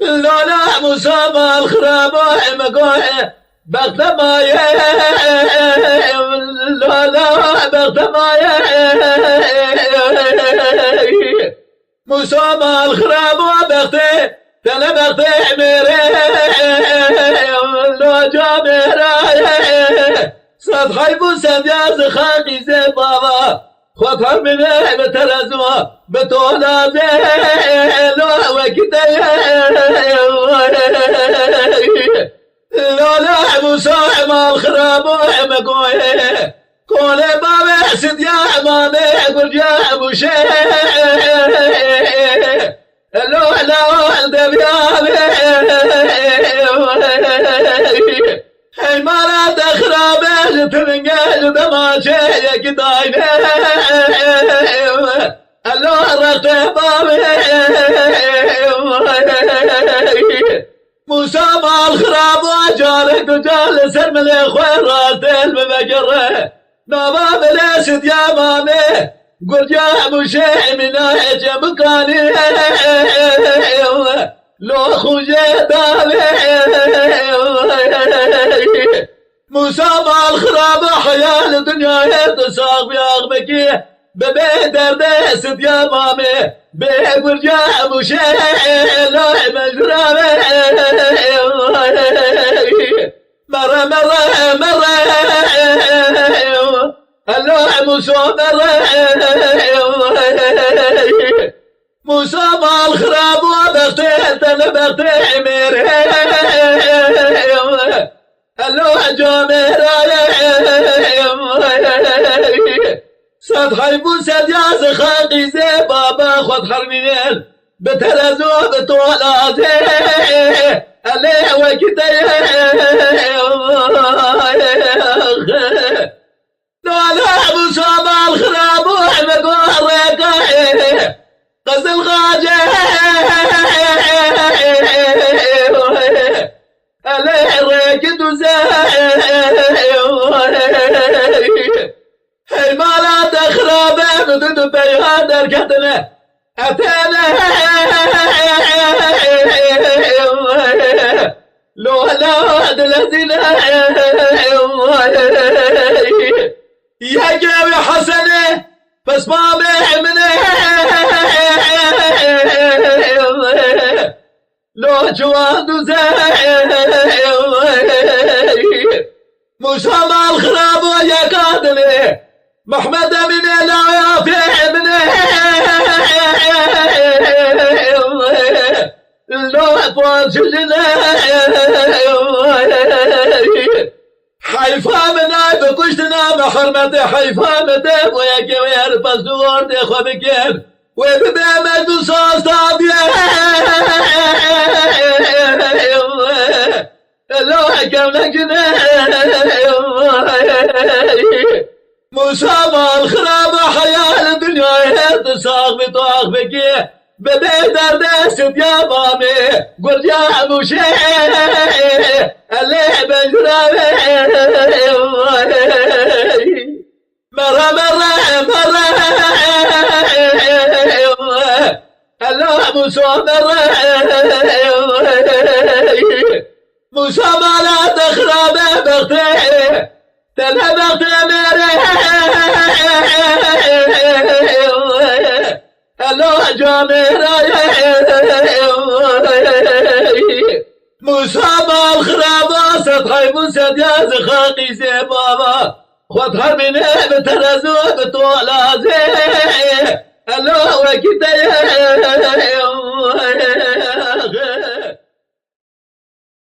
لا مسامى الخراب مقوي بغت ماي لا بغت ماي مسامى الخراب بغتي تلا بغتي ميري لو جاميري صد خيبو سدياز خاقي زي بابا خطر منه بترزوا بطولا زي لو وكتي لا مساعم الخراب ومقوي كل بابا سديا مامي برجع بوشي لا دبيابي هي مرات خرابي تنقل دماشي كدايني الرقبابي مسامى الخراب وجارك وجال سلم الاخوان المبقره نظام الاسد يا مامي قل يا مشي من اجي مكاني لو خوجي دامي مسامى الخراب حيال الدنيا يتصاغ بياغبكي ببي درد اسد يا مامي بيقول يا مشي لا مجرامي مرة اللوح مسامر مسامى الخراب وبغتي تنبغتي ميري اللوح جامر صد خيبو سدياز خاقي زي بابا خد حرمين بترزو بطولاتي اللي وكتي لا مسامى الخراب ومقورك قصد الغاجة اللي ريكد هي مالات خرابة بدون بيان دركتنا أتانا لو لا دلتنا يا جاوي حسنة بس ما منه لو جواد مسامى الخراب ويا قادمي محمد من لا يافع منه لو أفوز لنا حيفا منا بكشتنا بحرمة حيفا مدام وياكي ويارب الزور دي خوبكين وبدا مدو صاص طابيا لو حكم لكنا مسامى الخراب حيال الدنيا تصاغ بطاغ بكي ببي درد اسد يا مامي قل يا مشي اللي بجرامي مرة اللوح مسامر مسامى لا تخرب بغتي تلا بغتي ميري اللوح جامير مسامى الخراب سطحي مسد يا زخاقي زي بابا خطر منه بترزو بطولة زي اللوح وكتي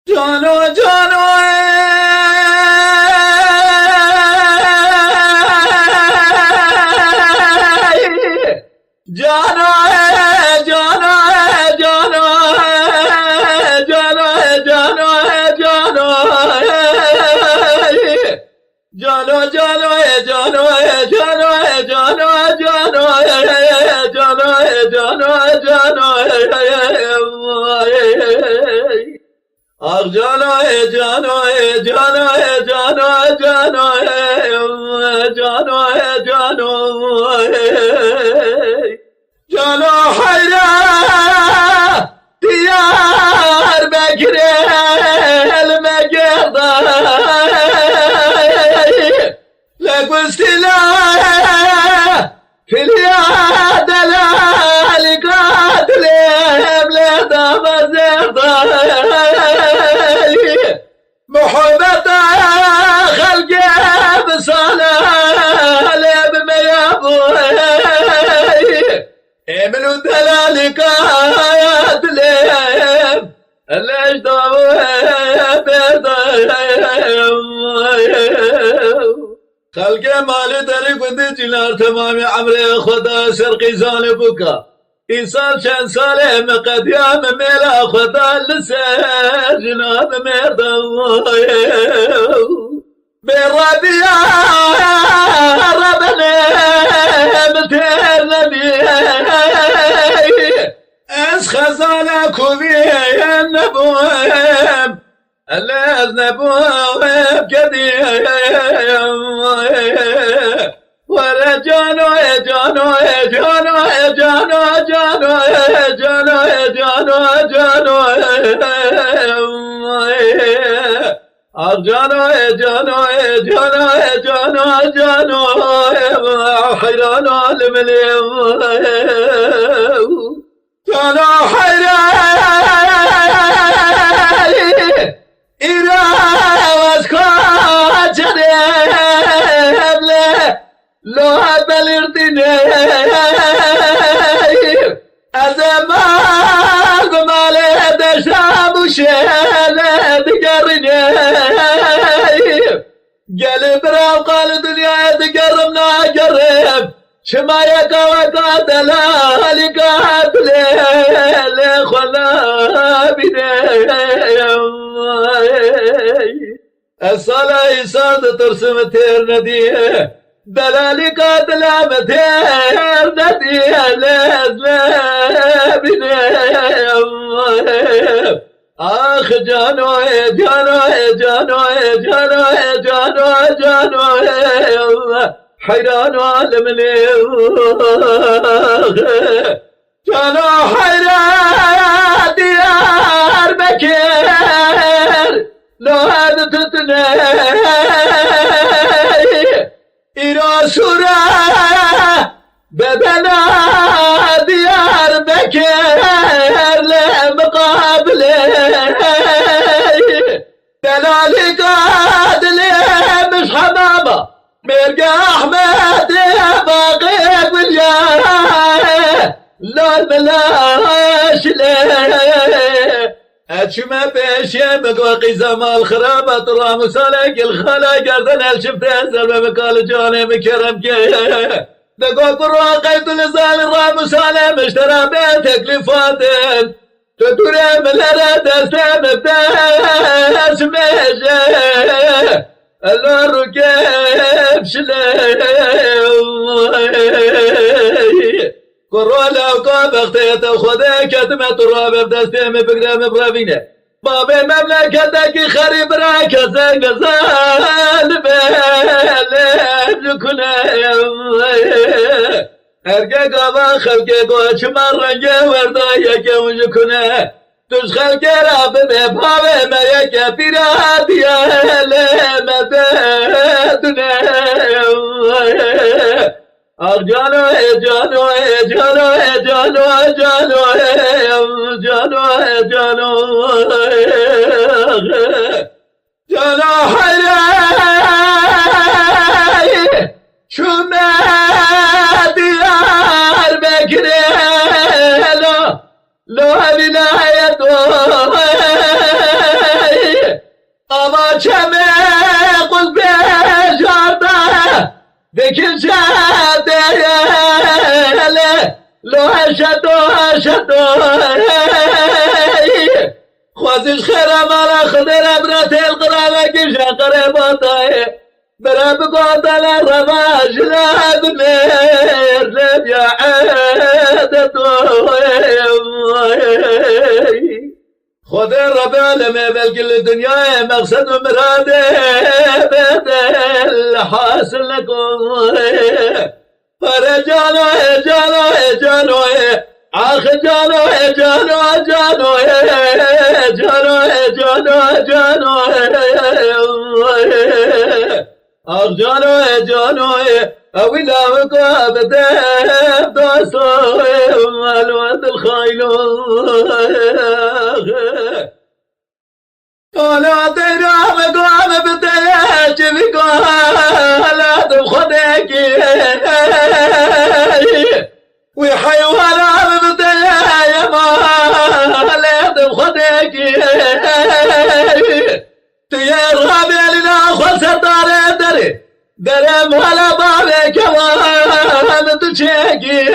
جانو جانو حيرة واستلاه في اليد لالي قاتلهم لدام الزغضالي محبة خلقه بصلاة بما يبوي املوا دلالي قاتلهم الاشتاء خلق مال درق ودجلار تمام عمري خدا سرقي ظالبك إنسان شان صالح مقديام ميلا خدا لسر جناب مردو بربي يا ربنا متر نبي اس خزانك وبي النبوهم الأذنبوهم كديم ورجانو جانو جانو جانو جانو جانو جانو جانو جانو جانو جانو جانو جانو حيران المليم جانو حيران إذا واسكت لو بلرتني أزمان بمالي دشام وشهد قرني قلب راو قال الدنيا تقربنا قرب شمايك وقاتل لك قاتل خلا بني الصلاة يصاد ترسم تير نديه دلالي قاتل متير نديه لازم بني آخ جانو جانو جانو جانو جانو جانو حيران عالم جانو حيران ديار بكير لو هذا تتناي إلى سورة بدنا ديار بكير لمقابله دلالي قادل مش حمامة ملقى أحمد باقي بالجاه لا الملاش ليه أتشمى بيشي مقواقي زمال خرابة طرى مسالك الخلا قردن الشفت أنزل بمقال جاني مكرم كيه دقوا قراقي تلزال الرام مسالة مشترى بتكلفات تدوري من الأرد استمتاز ميجي الركب شلي كورولا وقاب اختيت خدا كتمة تراب بدستي مبقدام برافينه باب مملكتك خريب راكزا غزال بلكنا ارقى قابا خلقي قوش مرنجي وردا يكي وجكنا تش خلقي راب بباب ما يكي براديا لمدادنا جانو جانو جانو جانو جانو جانو جانو جانو حيراي شو ما ديار بكري لو بنايته أما شمي قلت بجارته بكل شادية لو هشتو خوزش خيرا مالا خدر ابرات القرابة كيشا قريباتا براب قوتل الرماج لا بمير لبيا عادتو خود رب العالمين بلكل الدنيا مقصد ومراده بدل حاصل لكم فرجانو جانو جانو آخ جانو جانو جانو جانو جانو جانو آخ جانوی جانوی اویلا وقابته داستوی والواد الخایلو قالا تیرام قام بده چوی قالت خودکی وی حیوانام بده یمالت خودکی تیار غابیلنا خسر داره داره درم حالا بابه کوان تو چکی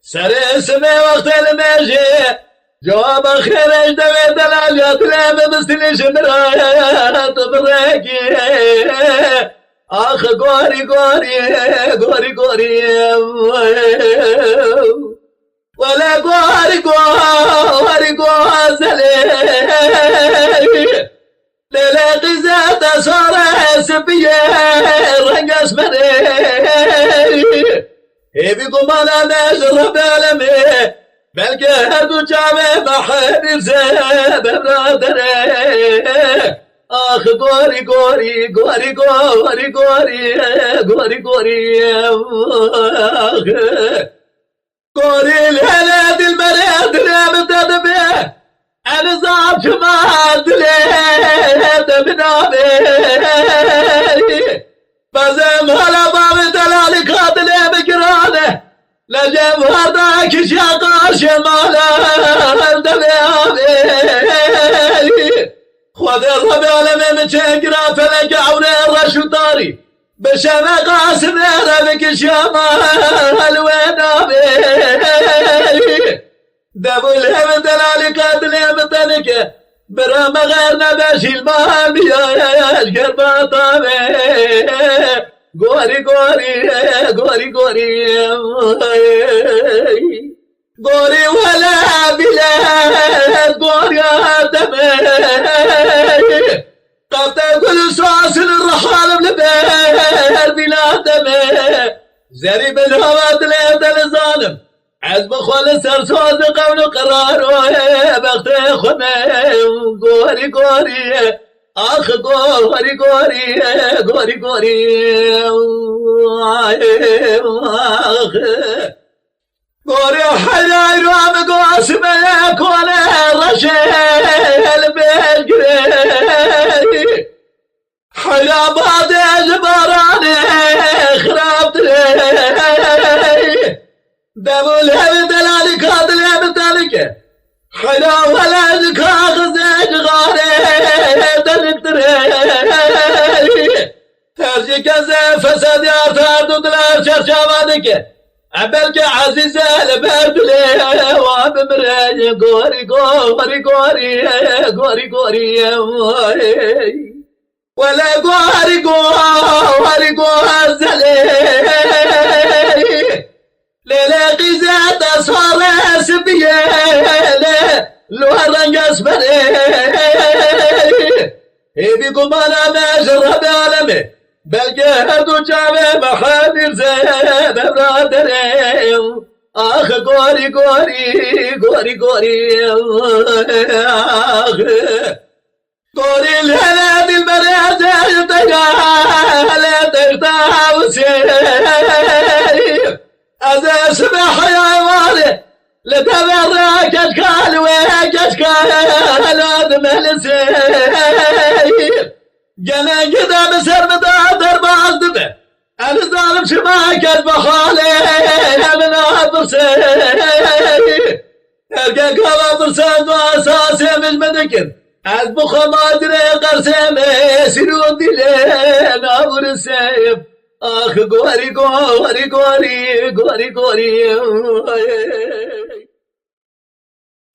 سر اسمه وقت المجی جواب خیرش دوی دلالیات لیم بستنش مرایت برکی آخ گوری گوری گوری گوری ولا گوری گوری گوزلی ليلة ذات صار سبيه رنق اسمري بيكم انا نجرب علمي بلقى هدو جامي محب زاب برادري اخ قوري قوري قوري قوري قوري قوري قوري اخ قوري الهلاد المريض اللي بتدبيه أنا صعب شمال دليت بنابي بزم هلا بابي دلالي قاتلي بكرانه لجم هرداك شاقا شمالا دليابي خذ الربي علمي متشكرا فلك عوني الرشو طاري بشمع قاسم ربك شمال وينابي دبو الهم دلالي قاتل يمتنك برام غير نباشي المهم يا قربا طامي قوري قوري قوري قوري قوري ولا بلاد قوري دمي قبت كل سواس الرحال بلبير بلاد دمي زري بالهوات ليت الظالم عزب خال سرسوز قول قرار بخت خمم قوري قوري آخ قوري قوري قوري قوري آخ قوري حلاي رام قاسم يكون رشيل بالقري حلا بعد جبراني خربت لي دبو الهم دلالي قاتل يمتلك حلا ولا ذكا غزيج غاري دلتري هرجي كزي فساد يارتار دودلا شرشابادك عبالك عزيزة لبردلي وابمري قوري قوري قوري قوري قوري ولا قوري قوري قوزلي ليلة قزات صار سبيه لو هرنقص بني بيكم انا ما جرب عالمي بلقى هدو جامي محاضر زين برادري اخ قوري قوري قوري قوري اخ قوري الهلال المريض يطيقها ترتاح وسير أذا سبح يا والي لتبرع كشكال وكشكال أدم السير جنا كذا بسر مدادر بعضبه أنا ظالم شماك بحالي من أبرسي أرقاك أبرسي وأساسي مش مدكر أذبخ ما أدري قرسي سيرون دلين أبر السيف آخ قوري قوري قوري قوري قوري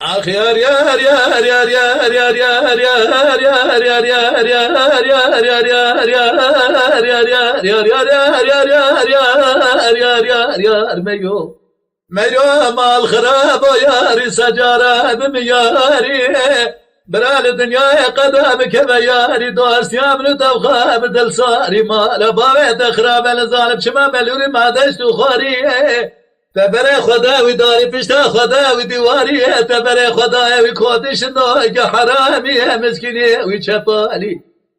آخ يار يار يار يار يار يار يار يار يار يار يار يار يار يار يار يار يار يار ميو ميو مال خراب ياري سجارة بمياري برال الدنيا قدامك بياري دوست يامن تبخى بدل صاري مال بابي تخراب الظالم شما ملوري ما دشتو خوري تبري خداوي داري بشتا خداوي ديواري تبري خداوي كودش نوك حرامي مسكيني ويشفالي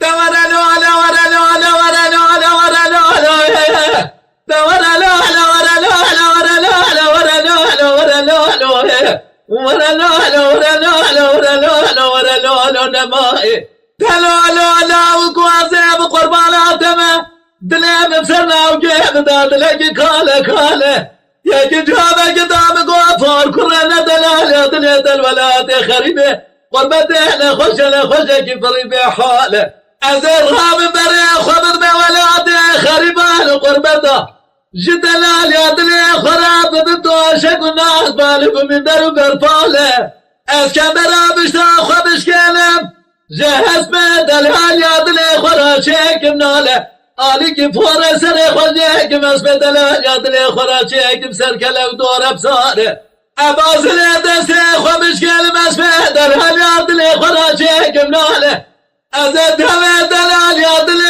دورا لولا ورا لولا ورا لولا ورا لولا دورا لولا ورا لولا ورا لولا ورا لولا ورا لولا ورا لولا ورا لولا ورا لولا ورا لولا نمائي تلولا وكوازي بقرباناتنا دلي بسرنا وجيب دادلك كاله كاله يا جابه قدام قوافر كلنا دلال دلي دلولات خريبه قربتنا خوش كفري بحاله أزرها من بري خبر بولادي خريبان قربته جدلال يا دلي خراب بدوشك والناس بالكم من درب برفاله اسكندرا بشتا خبش كلم جهز بدلال يا دلي خراشك مناله آلیک فور سر خوشی که مسبت دلال یا دل خوراشی که سر کلو دور بساره ابازل دست خوبش کل مسبت دلال یا دل خوراشی که مناله از دم دلال یا دل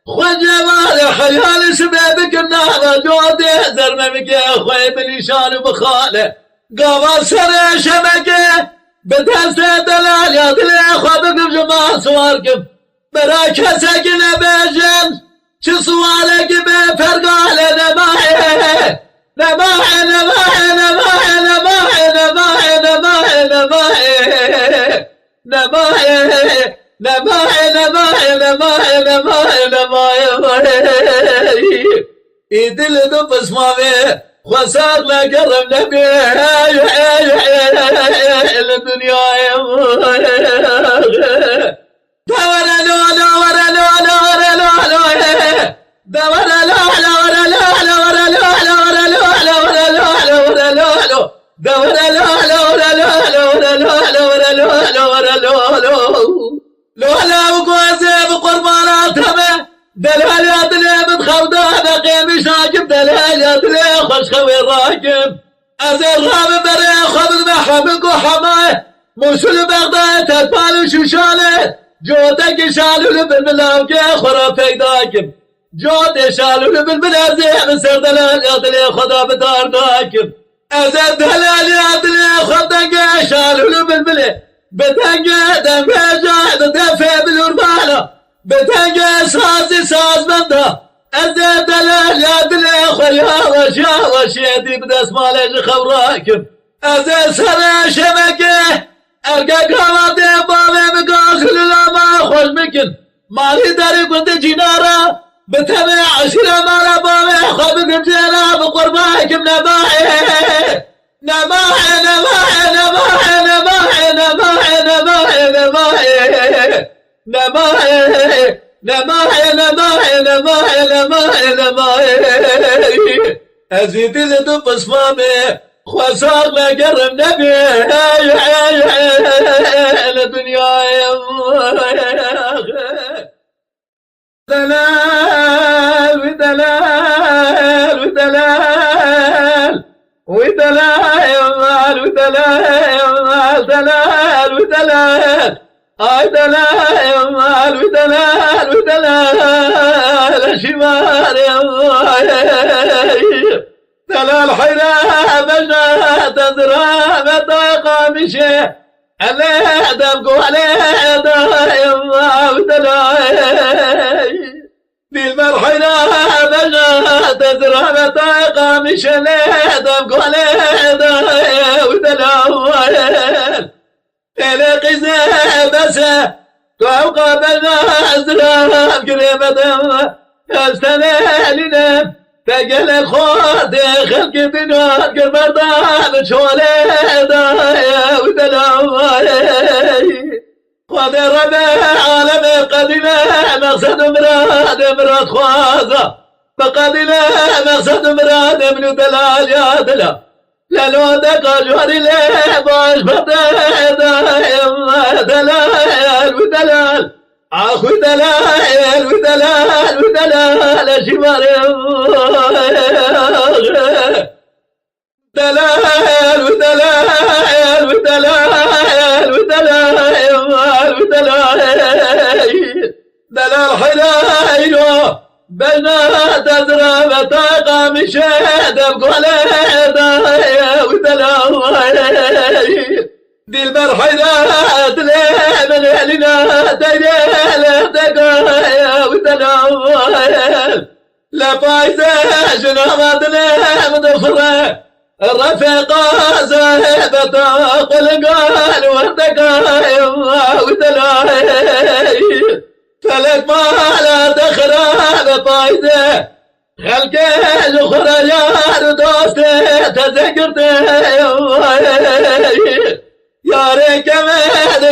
خوشی مال خیال شبه بکنه و جوده زرمه میگه خوی بلیشان و بخاله گاوا سر شمکه به دست دلال یا دل خواب کم جمع سوار کم برای کسی که نبیجن چه سواله که به فرقاله نماهه نماهه نماهه نماهه نماهه نماهه نماهه نماهه نماهه نماهه نماهه نماهه نماهه ای دل دو پسماوه خسار لقرب نبي الدنيا دورا لولا ورا لولا ورا لولا دورا لولا ورا لولا ورا لولا ورا لولا ورا لولا ورا لولا دورا لولا ورا لولا ورا لولا ورا لولا ورا لولا لولا وقوزي بقرباناتهم دلال يا دلي بتخوضه بقي مش راكب دلال يا دلي خوش خوي راكب ازر راب بري خبر بحبك وحماي موصل بغداد تتبال وشوشاله جودك شالو بالملاوكي خرافك داكب جود شالو بالملازي بسر دلال يا دلي خدا بدار داكب ازر دلال يا دلي خدك شالو بالملي بدنگ دم جاد دفع بالورباله بدنگ ساز بنده از دلال یا دل خویا وش یدی بدست مالج خبراکم از سر شبکه ارگه کاماده بامه مگازل لما خوش مکن مالی داری گنده جینارا بتبع عشیر مالا بامه خواب گمجینا بقرباکم نماهه نماهه نماهه نماهه نماهه نماهه نماهه نماهه نماهه نماهه نماهه نماهه نماهه نماهه ازيد لدو بصمامي خسار لقرب نبي الدنيا دلال ودلال ودلال ودلال ودلال دلال ودلال اي دلال ودلال ودلال شمال دلال حيرة بجا تزرع بطاقة مشي عليه دمقوا عليه دايم ودلال دي المرحلة بجا تزرع بطاقة مشي عليه دمقوا عليه دايم ودلال تلاقي بس توقع بالنازرة قريبة استنالنا تقل خود خلق بنار قربان شولي دايا ودلوي خود ربع عالم قدنا مقصد مراد خوازة فقدنا مقصد مراد من دلال يا دلال لالو دقا جواري ليه باش بدايا دلال ودلال اخو دلال ودلال ودلال شمالي دلال ودلال ودلال ودلال ودلال دلال حلايلو بنا تزرع بطاقة مشهد بقولي دايا ودلال دلبر حيرات من علينا دايرة دقايا وتناول لا فايزة جنابتنا مدفرة الرفيقة زاهبة قلقان والدقايا وتناول فلك ما لا تخرب فايزة خلق الأخرى يا دوستي تذكرتي يا ريك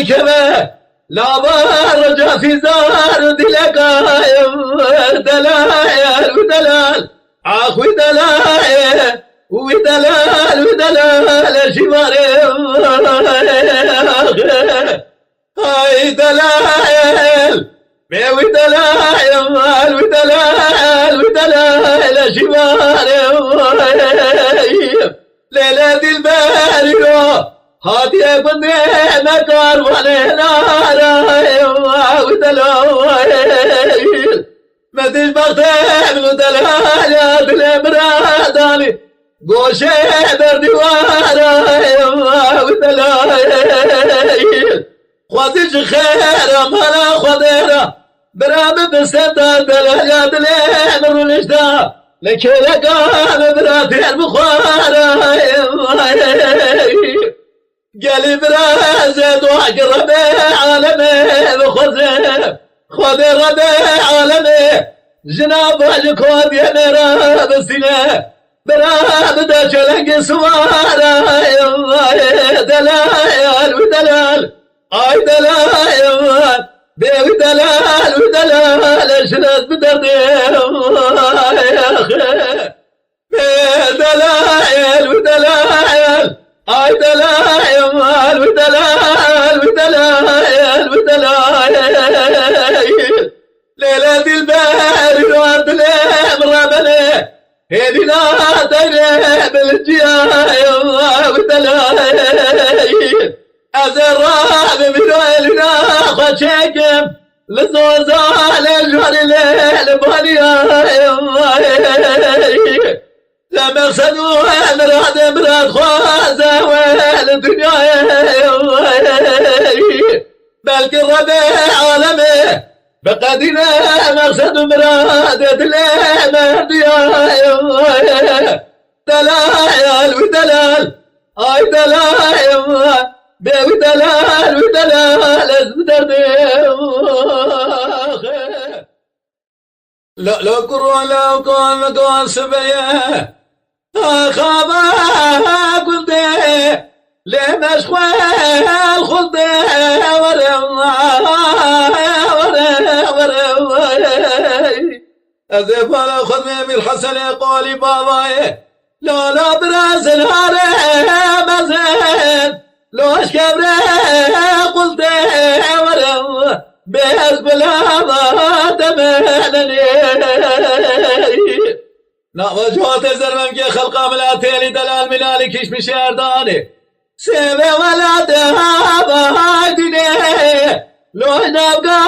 كما لا برجع في زار دلقايم دلايل ودلال عاخوي دلايل ودلال ودلال شماريم هاي دلايل بيوي دلايم ودلال ودلال شماريم ليلة الباريو هادي بني مكار ونهنارا ودلال مدش بغتاب ودلال بالامراداني قوشي بردوارا ودلال خواتيش خير مانا خواتيرا برام بسنتا دلال دلال رولشتا لكي لقام براتي المخوارا قالي برازد وحق ربيع عالمي بخوزي خذي ربيع عالمي جناب الكود يا مرا بسنة برا بدا شلق سوارا دلال ودلال اي دلال بيوي دلال ودلال شرد بدردي دلال ودلال اي دلال ودلال ودلال ودلال ليلة الباري وارد الامر هدينا تجري بالجياي ودلال ازرع بمنوالنا خشاكم لزوزال الجوار الليل بانياي لما خسدوا مراد خوازة والدنيا بلك الربيع عالمي بقدنا مقصد مراد الامر دلال ودلال اي دلال بيوي دلال ودلال ازدردي لو كرون لو كون سبيه خابا قلت لمش خوال خلت أذيب على خدمي من الحسن قولي باباي لا براز الهاري مزين لو أشكبري قلت بيز بلا ما تمنني نوجهات الزرمم كي خلقا ملاتيلي دلال ملالي كيش مشارداني سيبي ولا دهابا هايديني لو نبقى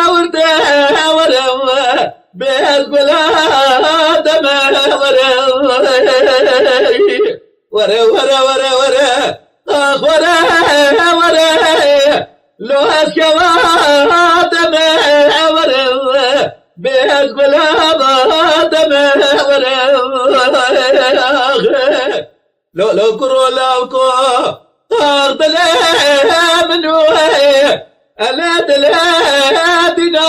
ورده ورم بيز بلا دمه ورم ورا اخ ورا لو اسكوا دمه ورم بيز بلا دمه لو كرو لو كو أرض لا منوي ألا دلا دينا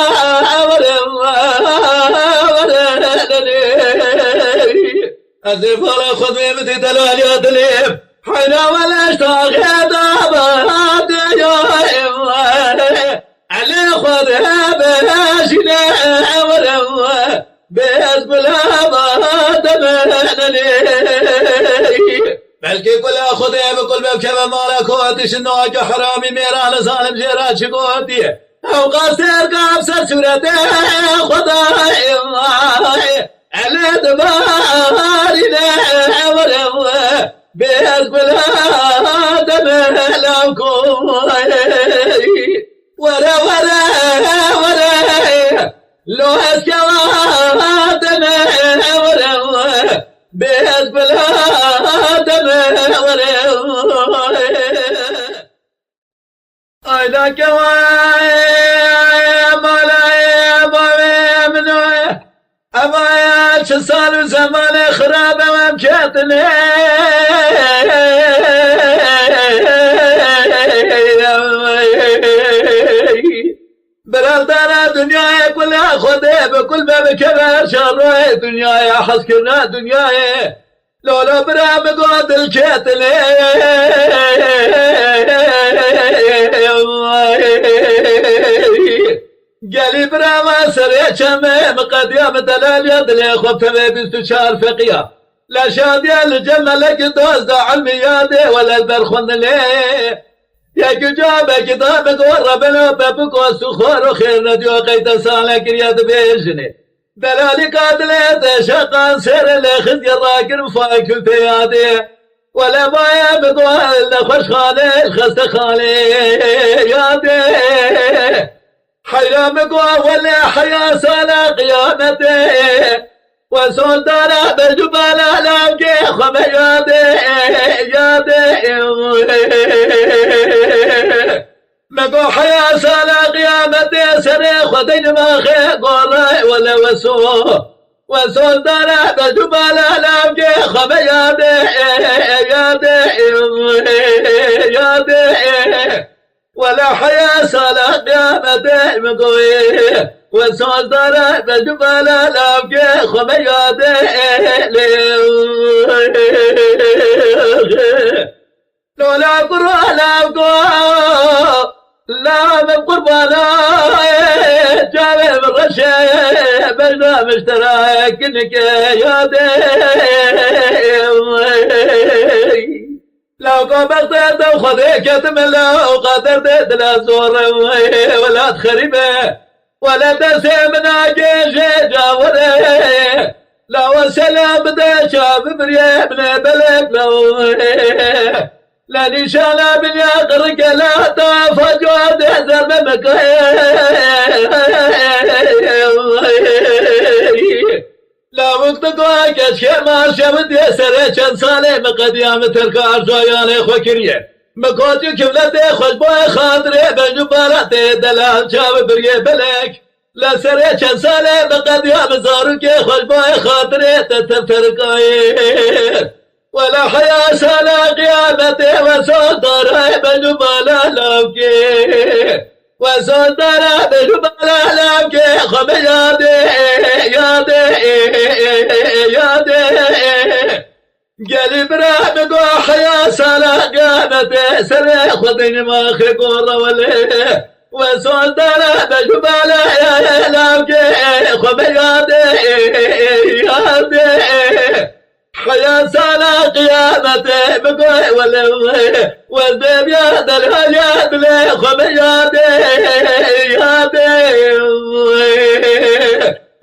أزف على خذي متي دلال يا دليب حينا ولا اشتاق دابا يا علي خذها باشنا ورم بيز بلا ما دمنني بلكي كل خذي بكل بكبه مالك واتش النواج حرامي ميران ظالم جيرات شقوتي او قاصر قابسر سورته خداي على دبارنا ورم بيز بلا دمنلكم ورا لو اسكوا دمه ورم بيز بلا دمه ورم لك مولاي منوي أبايا شصال وزمان خراب ومشتني برادنا دنياي كلها خذي بكل باب كبر شر دنياي حسكرنا دنياي لولا برا بقود الكتلي قالي برا ما سري شمي مقديم دلال يدلي خفت باستشار فقيا لا شادي الجمل لك دوز علمي يادي ولا البرخن لي يا كجاب كتابك وربنا بابك وسخور وخير نديو قيت سالك رياض بيجني دلالي قاتلت شقا سير الاخذ يراكن فاكل تيادي ولا بايا بقوال خوش خالي الخست خالي يادي حيا مقوى ولا حيا سالا قيامتي وسول دارا بالجبال لاوكي خمي يادي مقو حيا سالا قيامتي سري خدين ما خي قري ولا وسول دارا بالجبال لاوكي خمي يادي ولا حيا سالا قيامتي مقوي وسول دارا بالجبال لاوكي خمي لولا قرآن أبقى لا من قربانا جابه من رشي بجنا مشترى كنك يادي لو قبضت وخذيك تملا وقدرت لا زور ولا تخربه ولا تسمنا جيش جاوري لو سلام بدا شاب بريه ابن بلد لو لا نشانا من يغرق لا طاف جود يحزر لا وقت قواك اشكما شبد يسر چند ساله مقديام ترك ارزويان خوكريه مقوتي كملتي خوش بوي خاطري بجبالات دلال شاب بريه بلك لا سري چند ساله مقديام زاروكي خوش بوي خاطري تتفرقاي ولا حيا سالا قيامتي وسول داري بجبالا لوكي وسول داري بجبالا لوكي خمي يادي قالي برا بقو حيا سالا قيامتي سري خدين ما خي قرى ولي وسول داري بجبالا لوكي خمي يادي حيا سالا قيامتي بقوي ولو والبيب ياد الهياد لي خمي يادي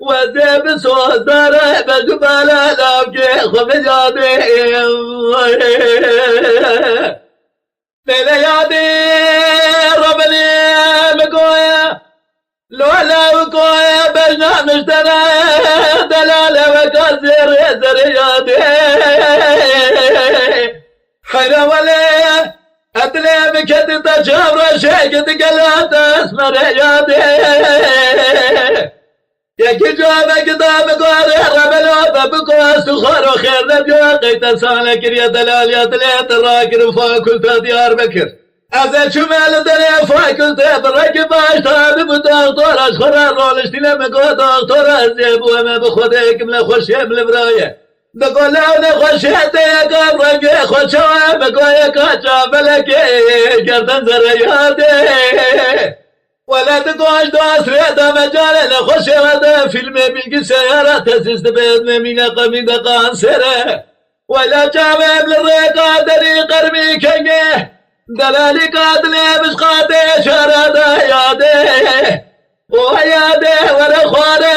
والديب سوى داري بجبالا لوكي خمي يادي ربني بقوي لولا وقوي بجنا مشترى دلالة وكازير زريادي حيرا ولي أدلي بكت تجاور شيء تقلات اسمر يادي يكي جواب كتاب قاري ربنا ببقوا سخار وخير نبيو قيت سالك يا دلال يا دلال الراكر فاكل ديار بكر أزل شمال دري فاكلت بركب أشتاب بدكتور أشخر الرولش تلم قد دكتور أزيب وما بخدك من خوشي من البراية بقول له نخشيتي قبرك خوشوا بقول كاتشا بلكي جردن زرياتي ولا تقوش داس ريدا مجال نخشي هذا فيلم بيجي سيارة تسيس بيد من قمي دقان سره ولا جاب للريقا دري قرمي كنجه دلالي قاتلي مش قاتي شرادا يادي ويادي ورا خواري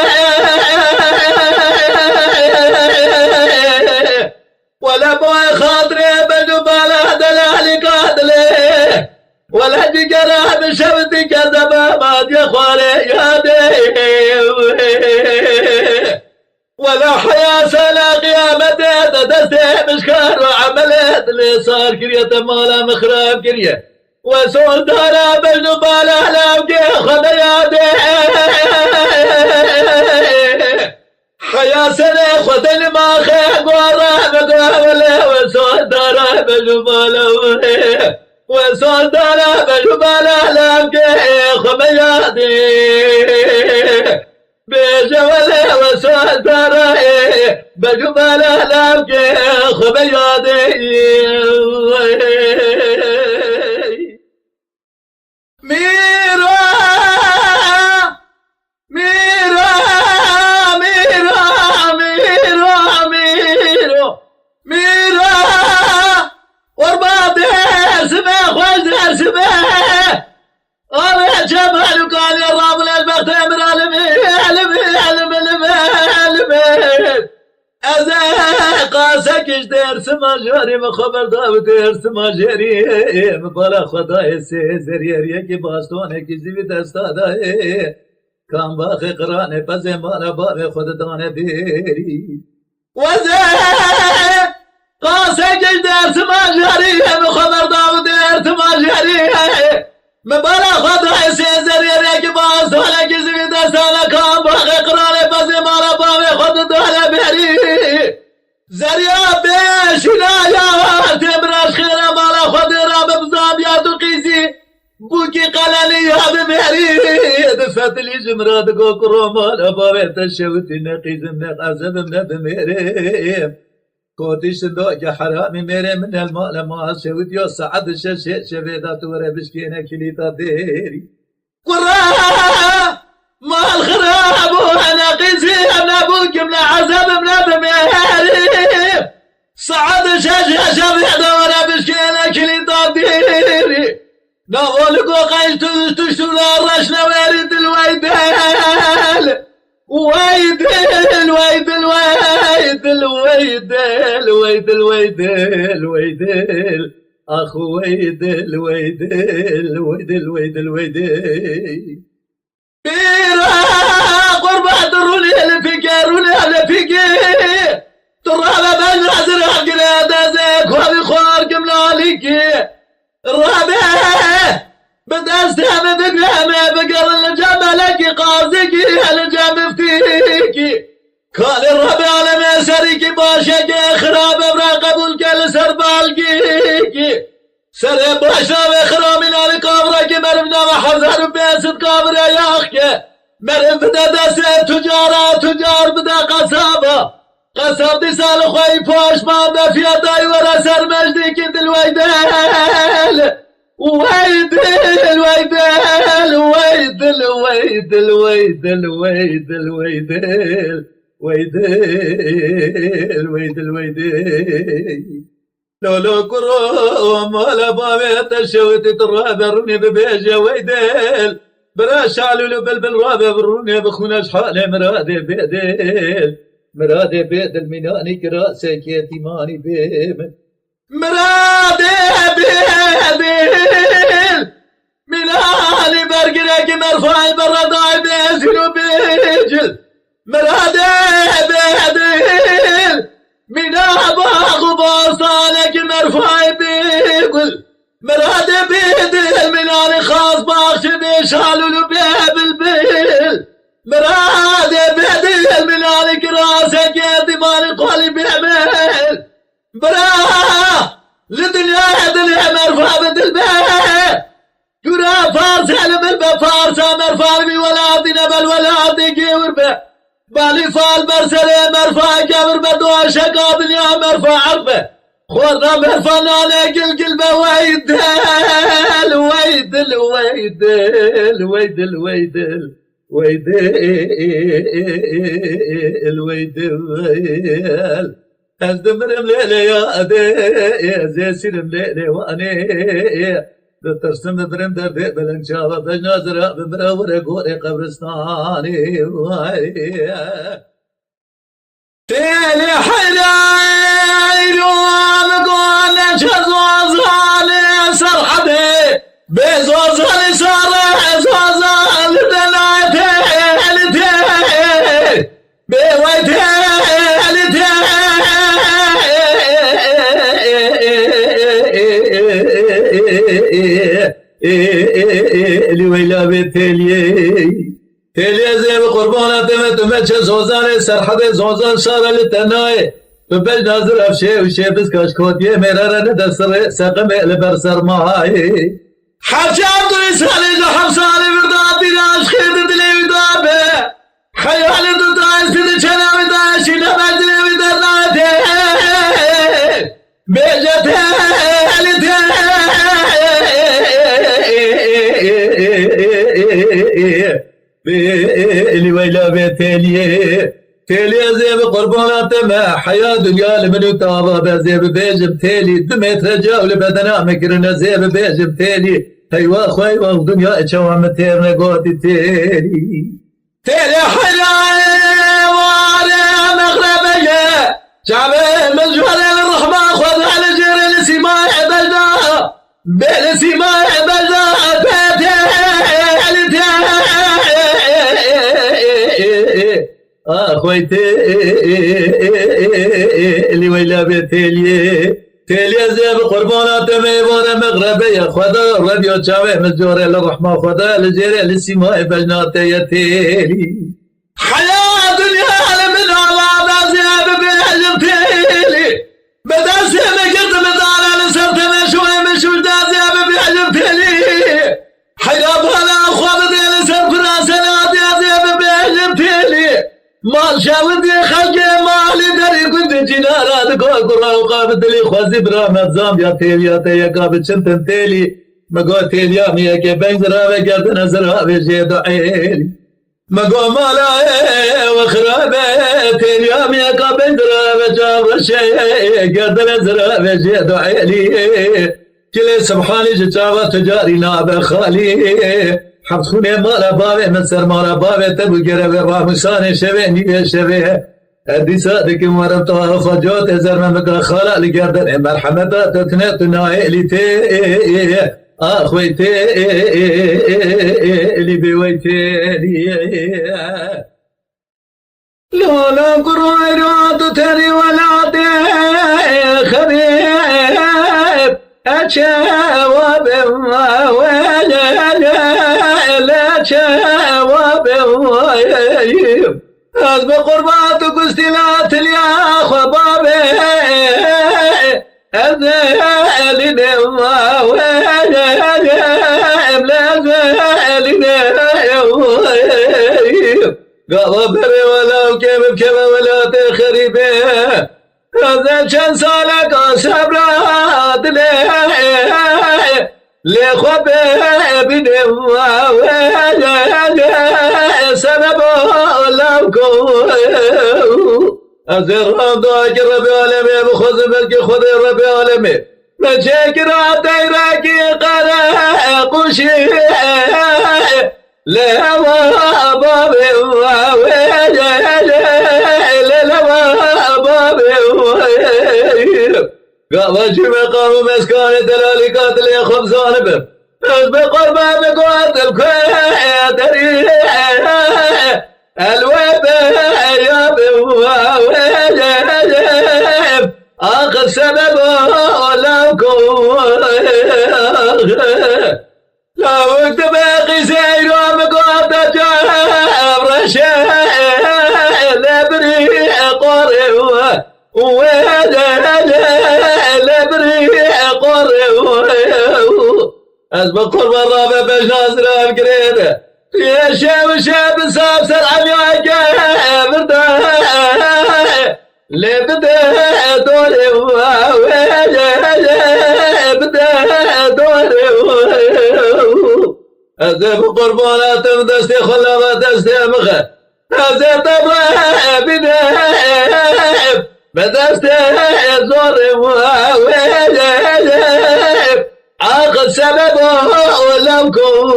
ولا بوي خاطري بجبالا دلالي قاتلي ولا جقرا بشبتي كذبا ماد يا خواري يادي ولا حياة سلا قيامتي تدستي مشكار وعملت اللي صار كرية مالا مخراب كرية وسول دارا بجنبال أحلام كي خديادي خيا سنة خدني ما خيق ورا مقابله وسول دارا بجنبال وسول دارا بجنبال أحلام كي خديادي بجواله وسول دارا بجنبال أحلام كي خديادي ميرا ميرا ميرا ميرا ميرا ميرا وربا درسمه خوش درسمه أنا جمال وقال يا رامل البخت أمر علمي قاسك ايش درس ماجري مخبر داو درس ماجري مبالا خدای سيزريا کی باستونه کی زوی دستا دای کام باخ قران پس مانا باب خود دانه بیری وزه قاسك ايش درس ماجري مخبر داو درس ماجري مبالا خدای سيزريا کی باستونه کی زوی دستا کام باخ قران پس مانا باب خود دانه بیری زريا بيشنا يا تبرش خير مالا خد راب بزام يا دقيزي بوكي قلالي يا بمهري دفت لي جمرات قو كرومال بابت الشوت نقيز من قزم من بمهري كوتيش دوك حرامي ميري من المال ما شوت يا سعد الشاشة شبيدات ورا بشكينا كليتا ديري قرا ما الخراب وانا قيزي انا ابوك من عذاب من بمهري صعد شاشة شبيدة ورا بشكينا كليتا ديري نقولك وقيت تشتغل الرشنا ويرد الويدل ويدل ويدل ويدل ويدل ويدل ويدل ويدل اخو ويدل ويدل ويدل ويدل ويدل بيرا قربة دروني لفكروني لفكر ترى بين عزر قلادة زيك وابي خوارك ملاليكي الرابع بدأستها بقلامة بقر الجبلك قاصدك الجب فتيكي قال الرابع على مسارك باشك خراب براقبولك السربالكيكي سر باشا وخرام من القبرك مرمنا وحزر بيسد قبر ياخك مرم بدا دست تجار بدا قصابة قصاب دي سال خوي فوش ما بفيا داي ورا سر مجدك الويدل ويدل ويدل ويدل ويدل ويدل ويدل ويدل ويدل ويدل ويدل لو كرو مالا بابي تشوت ترابرني ببيجا ويدل براش علو بلبل رابع بروني بخوناش حالي مرادي بيدل مرادي بيدل مناني كراسك يتيماني بيمن مرادي بيدل مناني برقلك مرفاي برداي بيزلو بيجل مرادي بيدل منا باغ باصالك مرفاي بيقل مرادي بيدل مناني خاص باغش بيشالو بيه بالبيل مرادي بيدل مناني كراسك يتيماني قولي بيعمل برا لدنيا دنيا مرفا بدل بيه كرا فارس علم البفارس مرفا بي ولادنا بل ولادي كيور به بالي فال برسلي مرفا كبر بدو شقا دنيا مرفا عرفه خورنا مرفا نالي قلبه ويدل ويدل ويدل ويدل ويدل ويدل ويدل أزدمر مليلي يا أدي يا زي سير مليلي وأني ترسم برم درد بلن شابه بجنازر بمرور قوري قبرستاني تيلي حلايل ومقول شزوزاني سرحبي بزوزاني سارح زوزاني دلاتي بويتي لی ویلا به تلیه زیب قربانت متومه چه زوزان سرحد زوزان شارل تنای تو بج ناظر افشه و شیبز کاشکوتیه میرارن دستر سقم لبر سرمای حرچه عبدالي سالي جو حمسالي برداد دیراش خیرد دلی ودابه خیال دو دایستی دی چنا وداشی نمجدی ودرناته بیجته لیته بیلی ویلا بیتلیه تیلی زیب قربانات ما حياة دنيا لمنو تابا بزيب بيجم تيلي دميت رجاول بدنا مكرنا زيب بيجم تيلي هيوا خويوا دنيا اتشوام تيرنا قوتي تيلي حيواني مغربية شعبي مجهول الرحمن خذ على جير لسماء بلدا بلسماء بلدا خويتي اللي ويلا بتليه تليه زي بقربانات ميبار مغربية خدا ربيو شاوي مزجوري للرحمة خدا لجيري لسماء بجنات يتيلي حياة دنيا من الله بازياب بيعجب تيلي بداسي مقرد مدانا لسرت مشوي مشوش دازياب بيعجب تيلي حياة بلا خوابتي لسرت راسنا دازياب بيعجب تيلي مال شاودي خلقي مالي دري كنت جنارات قرى وقابت لي خوزي برامت زام يا تيلي يا قابت شنتن تيلي مقو تيلي ميا كي بنزرا وقرد نزرا بجيد عيلي مقو مالا وخرابة تيلي ميا كي بنزرا وجاب الشيء قرد نزرا بجيد عيلي كلي سبحاني جتاوة تجاري ناب خالي حبت خونه مالا باوه من سر مالا باوه تبو گره و راموشان شوه نیوه شوه ادی صادق مرم تو فجوت زرم مکا خالا لگردن مرحمتا تتنه تنائلی تی آخوی تی لی بیوی تی لالا قرآن راد تری ولا تی خریب اچواب از به قربات و گستیلات لیاخ و بابه از الی نوا و لازلی قضا بره ولو كيف ولا تخريبه هذا چند سالك صبرات لي خبه بنوا سبب لوكو أزر ضاك رب العالمين بخذ ملك خذ رب العالمين مشاكر دايراكي قرا قشي لا بابي قاوجي مقام مسكان دلالي قاتل يا خبزان بم بقربان بقوات الكويتري الويب يا بواجب آخر سبب لكم لا وقت باقي سير ومقوات جاب رشيد لبري قري از بقرب الرابع باش ناصر القريبة يا شاب سابسر عم يعقب لي بدا دوري بدا دوري از بقربانات دستي خلابات دستي مخ از طبع بدا بدست زور وواجب عقد سببه ولمكم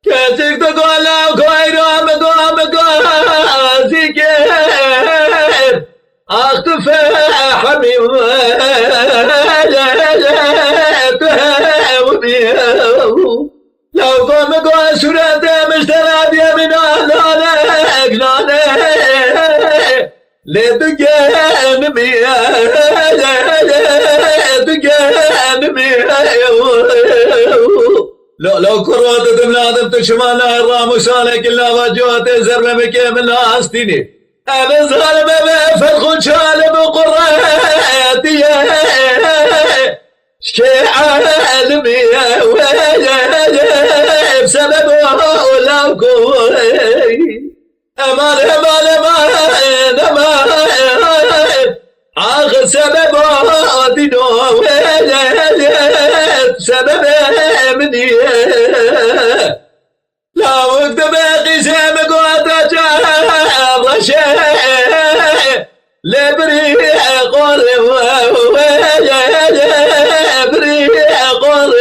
كاتك تقول لو كويرو مقام زيكير اختف حميم لو قام قوى سورة مشترى بيمنا لانك لدقانمي دقانمي لو كروت دمنادم تشمال الرام شالك الا وجوت زرمه بكامل استيني انا ظالم فرخ شالم قراتي شكي عالمي بسبب لو امان امان امان امان آخر سبب دينو سبب مني لا وقت باقي سامق وتجاب رشا لبري قرب بري قرب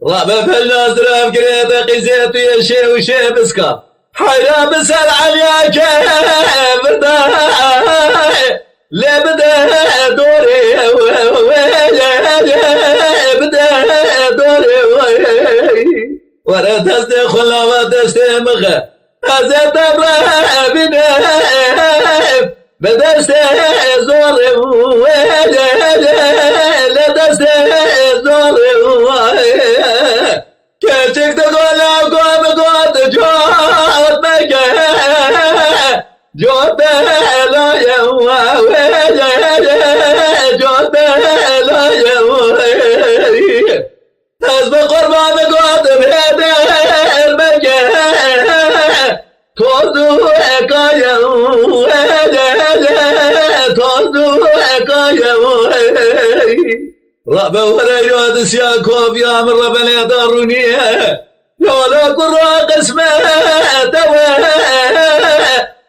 رابع فالناس راب قريت قزيت يا شي وشي بسكا حيا بسال عليك بداي لبدا دوري بدا دوري ورا دست خلا ودست مغا هذا تبرا بنا بدست زور لدست زور كتك تقول قوم قوت جوت مكا جوت لا يوا جوت لا يوا حسب قربان قوت بهذا المكا توزو كايا توزو كايا رب ولا يود سياكوب يا من ربنا داروني لولا قرا قسمه دوا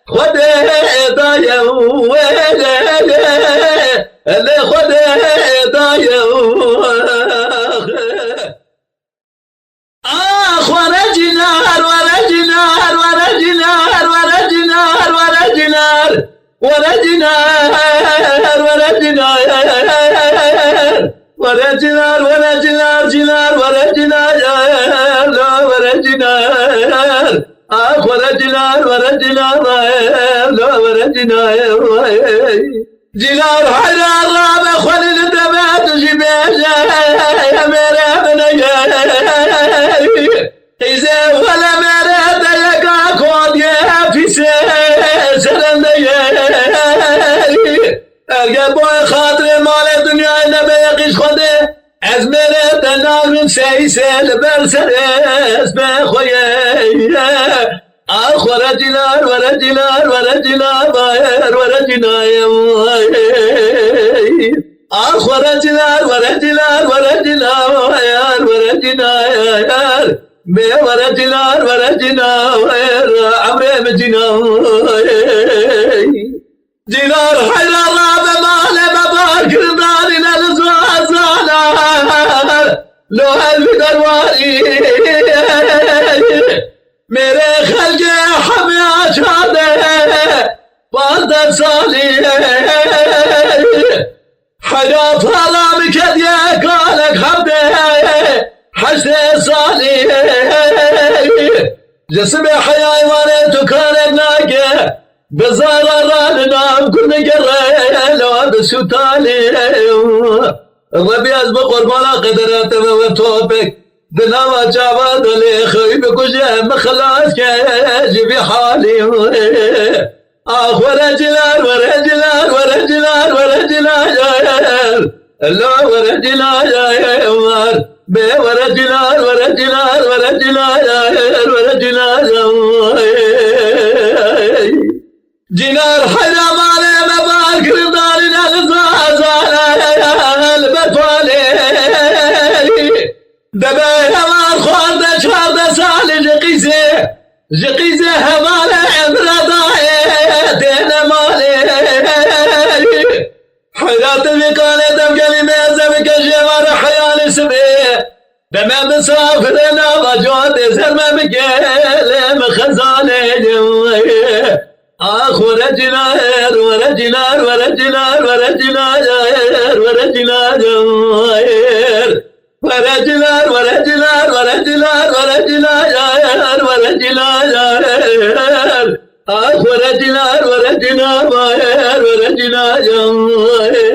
خد دايا اللي خد دايا ورا جنار ورا جنار ورا جنار ورا جنار ورا جنار ورا جنار ورا جنار ورا جنار ورا جنار جنار ورا جنار لا ورا جنار ورا جنار ورا جنار لا ورا جنار جنار حرار راب خلي الدمات جبال يا مرا بنيا إذا ولا مرا ديك كود يا في سلام ديا القبوي خاطر مال الدنيا نبي يقيش خده از مرا دنال من سيسل برسل اسم خويا ورا جنار ورا جنار ورا جنار ورا جنار ورا جنار ورا جنار ورا جنار ورا جنار بي ورا جنار ورا جنار عمري بجنار جنار حيدر راب مال باباك رضاني للزوازانا لو هل درواري मेरे खलके हमें आछादे बादल साली हरा फला मिखदिया कालक हमदे हसदे साली जिसम हयाय वाले तो खाने नाके बज़ारा रान नाम कुल गरे लवाद सुताली रबी अज़ब क़ुरबाना क़दरत व तौफिक دنوا جواد لي خيب كوجه مخلاص كاجي حالي ورا جلال ورا جلال ورا جلال ورا جلال لا ورا جلال يا عمر بي ورا جلال ورا جلال ورا جلال ورا جلال جنار حدا مالي مبارك رضاني نغزازان البطالي دبا همان خورد شارد سالي جقيزة همالة امرضاي دينا مالي حيات بقالي دم كلمة زمك جوار حيالي سبي دمع مسافرنا وجوات زرمة بكالي مخزاني ورا جنار ورا جنار ورا جنار ورا جنار ورا جنار ورا جنار ورا جنار ورا جنار ورا جنار ورا جنار ورجنا ورجنا باير ورجنا جماير